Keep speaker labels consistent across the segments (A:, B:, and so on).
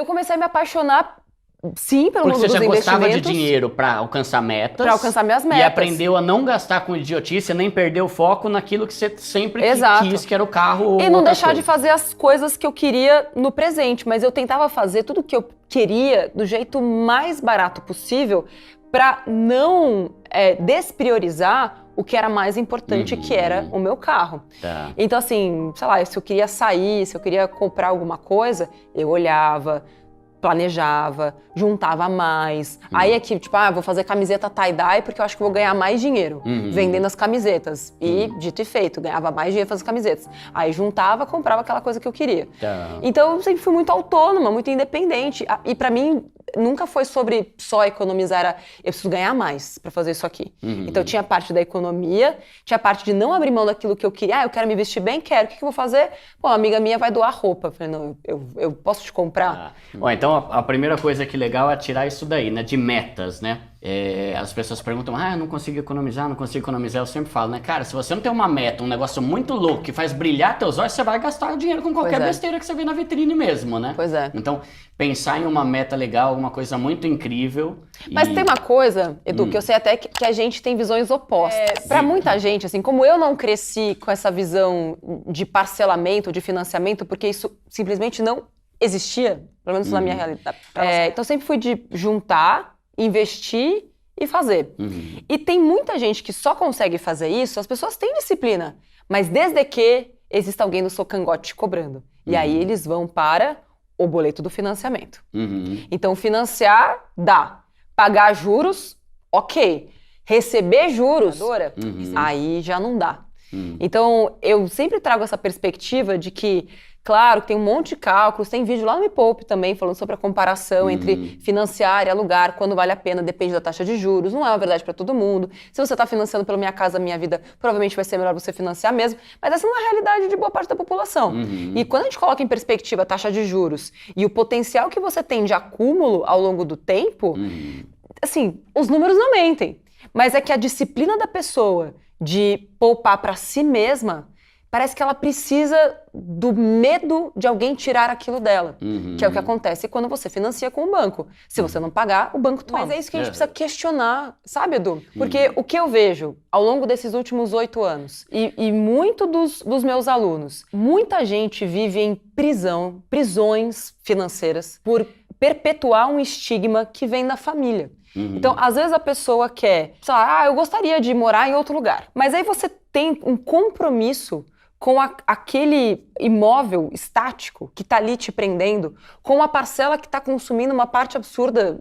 A: Eu comecei a me apaixonar, sim, pelo
B: Porque
A: mundo
B: você
A: dos
B: já gostava de
A: investimentos.
B: dinheiro para alcançar metas.
A: Pra alcançar minhas
B: E
A: metas.
B: aprendeu a não gastar com idiotice, nem perder o foco naquilo que você sempre
A: Exato.
B: quis, que era o carro ou
A: E não
B: outra
A: deixar
B: coisa.
A: de fazer as coisas que eu queria no presente, mas eu tentava fazer tudo o que eu queria do jeito mais barato possível para não despriorizar o que era mais importante, que era o meu carro.
B: Tá.
A: Então, assim, sei lá, se eu queria sair, se eu queria comprar alguma coisa, eu olhava, planejava, juntava mais. Aí é que, tipo, vou fazer camiseta tie-dye porque eu acho que vou ganhar mais dinheiro vendendo as camisetas. E, dito e feito, ganhava mais dinheiro fazendo camisetas. Aí juntava, comprava aquela coisa que eu queria.
B: Tá.
A: Então, eu sempre fui muito autônoma, muito independente. E pra mim, nunca foi sobre só economizar, era eu preciso ganhar mais pra fazer isso aqui. Então, tinha a parte da economia, tinha a parte de não abrir mão daquilo que eu queria. Eu quero me vestir bem, quero. O que eu vou fazer? Pô, uma amiga minha vai doar roupa. Eu falei, não, eu posso te comprar?
B: Bom, então a primeira coisa que legal é tirar isso daí, né? De metas, né? As pessoas perguntam, eu não consigo economizar, não consigo economizar. Eu sempre falo, né? Cara, se você não tem uma meta, um negócio muito louco que faz brilhar teus olhos, você vai gastar o dinheiro com qualquer besteira que você vê na vitrine mesmo, né?
A: Pois é.
B: Então, pensar em uma meta legal, uma coisa muito incrível.
A: Mas tem uma coisa, Edu, que eu sei até que a gente tem visões opostas. Pra muita gente, assim, como eu não cresci com essa visão de parcelamento, de financiamento, porque isso simplesmente não existia, pelo menos na minha realidade. Então sempre fui de juntar, investir e fazer. E tem muita gente que só consegue fazer isso, as pessoas têm disciplina, mas desde que exista alguém no seu cangote te cobrando. E aí eles vão para o boleto do financiamento. Então financiar, dá. Pagar juros, ok. Receber juros, aí já não dá. Então eu sempre trago essa perspectiva de que, claro, que tem um monte de cálculos, tem vídeo lá no Me Poupe também falando sobre a comparação entre financiar e alugar, quando vale a pena, depende da taxa de juros, não é uma verdade para todo mundo. Se você está financiando pelo Minha Casa Minha Vida, provavelmente vai ser melhor você financiar mesmo, mas essa não é a realidade de boa parte da população. E quando a gente coloca em perspectiva a taxa de juros e o potencial que você tem de acúmulo ao longo do tempo, assim, os números não mentem, mas é que a disciplina da pessoa de poupar para si mesma, parece que ela precisa do medo de alguém tirar aquilo dela, que é o que acontece quando você financia com o banco. Se você não pagar, o banco toma. Mas é isso que a gente precisa questionar, sabe, Edu? Porque o que eu vejo ao longo desses últimos 8 anos, e muito dos meus alunos, muita gente vive em prisões financeiras por perpetuar um estigma que vem da família. Então, às vezes a pessoa quer, sei lá, eu gostaria de morar em outro lugar. Mas aí você tem um compromisso com aquele imóvel estático que está ali te prendendo, com uma parcela que está consumindo uma parte absurda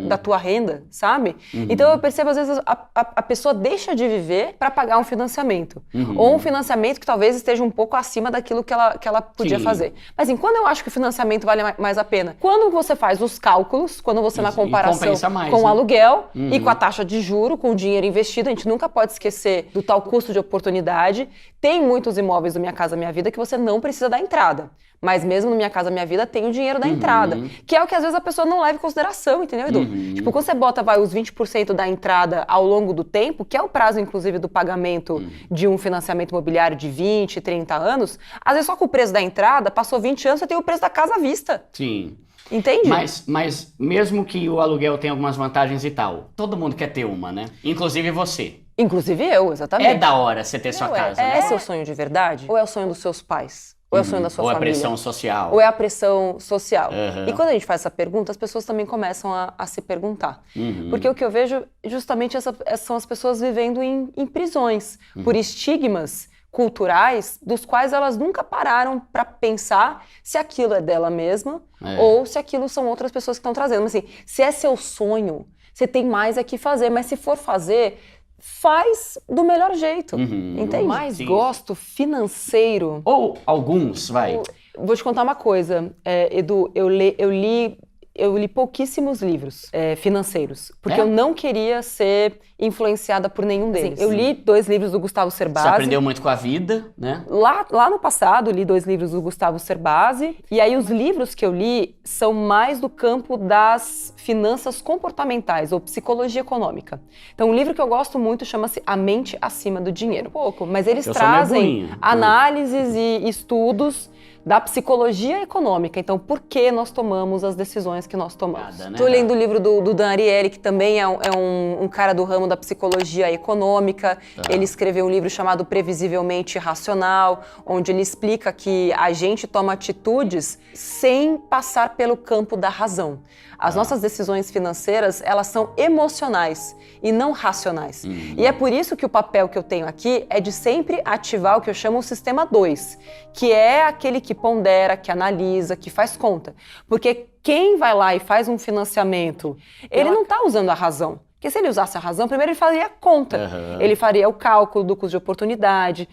A: da tua renda, sabe? Então eu percebo, às vezes, a pessoa deixa de viver para pagar um financiamento. Ou um financiamento que talvez esteja um pouco acima daquilo que ela podia fazer. Mas assim, quando eu acho que o financiamento vale mais a pena? Quando você faz os cálculos, quando você na comparação
B: mais,
A: com o
B: né?
A: aluguel e com a taxa de juro, com o dinheiro investido, a gente nunca pode esquecer do tal custo de oportunidade. Tem muitos imóveis do Minha Casa Minha Vida que você não precisa da entrada. Mas mesmo no Minha Casa Minha Vida tem o dinheiro da entrada. Que é o que às vezes a pessoa não leva em consideração, entendeu, Edu? Tipo, quando você bota os 20% da entrada ao longo do tempo, que é o prazo, inclusive, do pagamento de um financiamento imobiliário de 20, 30 anos, às vezes só com o preço da entrada, passou 20 anos, você tem o preço da casa à vista.
B: Sim.
A: Entende?
B: Mas mesmo que o aluguel tenha algumas vantagens e tal, todo mundo quer ter uma, né? Inclusive você.
A: Inclusive eu, exatamente.
B: É da hora você ter sua casa, né?
A: É seu sonho de verdade? Ou é o sonho dos seus pais? Ou é o sonho da sua
B: Ou
A: família?
B: a pressão social.
A: Ou é a pressão social? E quando a gente faz essa pergunta, as pessoas também começam a se perguntar. Porque o que eu vejo, justamente, são as pessoas vivendo em prisões, por estigmas culturais dos quais elas nunca pararam para pensar se aquilo é dela mesma ou se aquilo são outras pessoas que estão trazendo. Mas assim, se é seu sonho, você tem mais a que fazer. Mas se for fazer, faz do melhor jeito, entende? Mais gosto financeiro.
B: Ou alguns, vai.
A: Vou te contar uma coisa, Edu, eu li pouquíssimos livros financeiros, porque eu não queria ser influenciada por nenhum deles. Eu li 2 livros do Gustavo Cerbasi.
B: Você aprendeu muito com a vida, né?
A: Lá no passado, li 2 livros do Gustavo Cerbasi, e aí os livros que eu li são mais do campo das finanças comportamentais, ou psicologia econômica. Então, um livro que eu gosto muito chama-se A Mente Acima do Dinheiro. Pouco, mas eles trazem análises e estudos da psicologia econômica. Então, por que nós tomamos as decisões que nós tomamos? Estou lendo o livro do Dan Ariely, que também é um cara do ramo da psicologia econômica. Ele escreveu um livro chamado Previsivelmente Racional, onde ele explica que a gente toma atitudes sem passar pelo campo da razão. As nossas decisões financeiras, elas são emocionais e não racionais. E é por isso que o papel que eu tenho aqui é de sempre ativar o que eu chamo o sistema 2, que é aquele que pondera, que analisa, que faz conta. Porque quem vai lá e faz um financiamento, ele não está usando a razão. Porque se ele usasse a razão, primeiro ele faria a conta. Ele faria o cálculo do custo de oportunidade,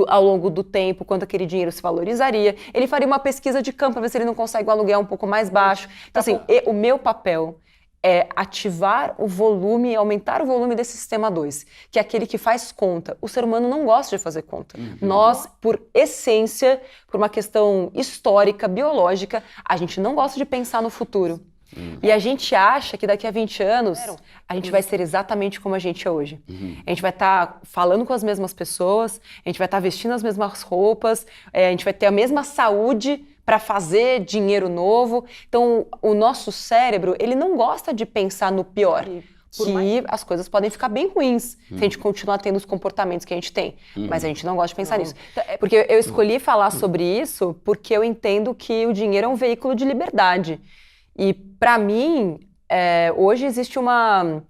A: ao longo do tempo, quanto aquele dinheiro se valorizaria. Ele faria uma pesquisa de campo para ver se ele não consegue um aluguel um pouco mais baixo. Então, assim, o meu papel é ativar o volume, aumentar o volume desse sistema 2, que é aquele que faz conta. O ser humano não gosta de fazer conta. Nós, por essência, por uma questão histórica, biológica, a gente não gosta de pensar no futuro. E a gente acha que daqui a 20 anos a gente vai ser exatamente como a gente é hoje. A gente vai estar falando com as mesmas pessoas, a gente vai estar vestindo as mesmas roupas, a gente vai ter a mesma saúde para fazer dinheiro novo. Então, o nosso cérebro, ele não gosta de pensar no pior. Que as coisas podem ficar bem ruins se a gente continuar tendo os comportamentos que a gente tem. Mas a gente não gosta de pensar nisso. Porque eu escolhi falar sobre isso porque eu entendo que o dinheiro é um veículo de liberdade. E, para mim, hoje existe uma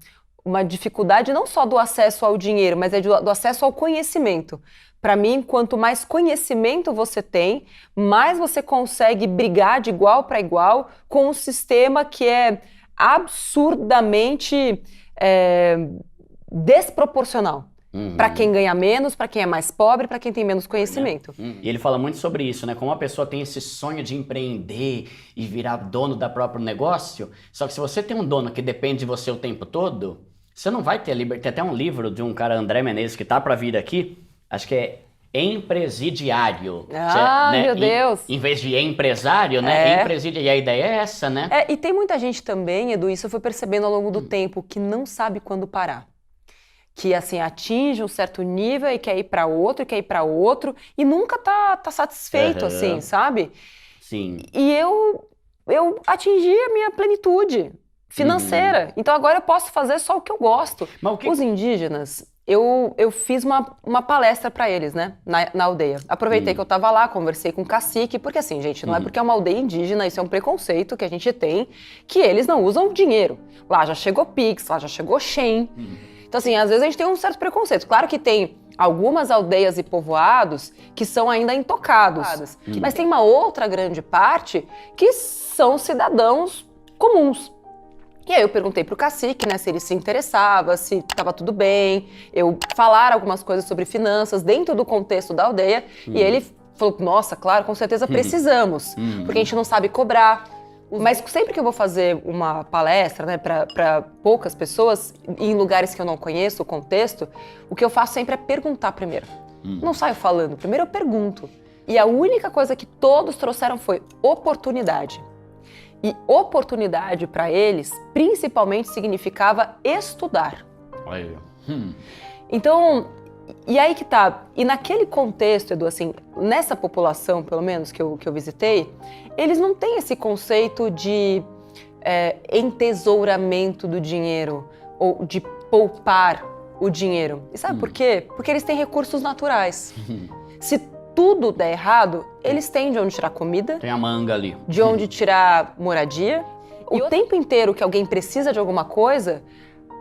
A: dificuldade não só do acesso ao dinheiro, mas do acesso ao conhecimento. Para mim, quanto mais conhecimento você tem, mais você consegue brigar de igual para igual com um sistema que é absurdamente desproporcional. Para quem ganha menos, para quem é mais pobre, para quem tem menos conhecimento.
B: E ele fala muito sobre isso, né? Como a pessoa tem esse sonho de empreender e virar dono da próprio negócio, só que se você tem um dono que depende de você o tempo todo, você não vai ter a liberdade. Tem até um livro de um cara, André Menezes, que tá para vir aqui, acho que é Empresidiário.
A: Meu Deus!
B: Em vez de empresário, né? Empresidiário. E a ideia é essa, né?
A: E tem muita gente também, Edu, isso eu fui percebendo ao longo do tempo, que não sabe quando parar. Que, assim, atinge um certo nível e quer ir para outro, e nunca tá satisfeito, assim, sabe?
B: Sim.
A: E eu atingi a minha plenitude financeira. Então, agora eu posso fazer só o que eu gosto. Os indígenas, eu fiz uma palestra para eles, né, na aldeia. Aproveitei que eu tava lá, conversei com o cacique, porque, assim, gente, não é porque é uma aldeia indígena, isso é um preconceito que a gente tem, que eles não usam dinheiro. Lá já chegou Pix, lá já chegou Shen. Então, assim, às vezes a gente tem um certo preconceito. Claro que tem algumas aldeias e povoados que são ainda intocados. Mas tem uma outra grande parte que são cidadãos comuns. E aí eu perguntei pro cacique, né, se ele se interessava, se estava tudo bem, eu falar algumas coisas sobre finanças dentro do contexto da aldeia. E ele falou, nossa, claro, com certeza precisamos, porque a gente não sabe cobrar. Mas sempre que eu vou fazer uma palestra, né, para poucas pessoas, em lugares que eu não conheço o contexto, o que eu faço sempre é perguntar primeiro. Não saio falando, primeiro eu pergunto. E a única coisa que todos trouxeram foi oportunidade. E oportunidade para eles, principalmente, significava estudar. Então, e aí que tá. E naquele contexto, Edu, assim, nessa população, pelo menos, que eu visitei, eles não têm esse conceito de entesouramento do dinheiro ou de poupar o dinheiro. E sabe por quê? Porque eles têm recursos naturais. Se tudo der errado, eles têm de onde tirar comida.
B: Tem a manga ali.
A: De onde tirar moradia. O tempo inteiro que alguém precisa de alguma coisa,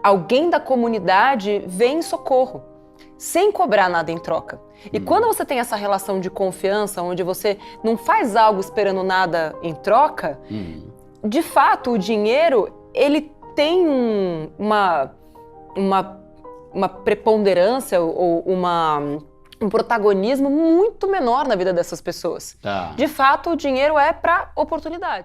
A: alguém da comunidade vem em socorro, sem cobrar nada em troca. E quando você tem essa relação de confiança, onde você não faz algo esperando nada em troca, de fato, o dinheiro, ele tem uma preponderância ou um protagonismo muito menor na vida dessas pessoas. De fato, o dinheiro é para oportunidades.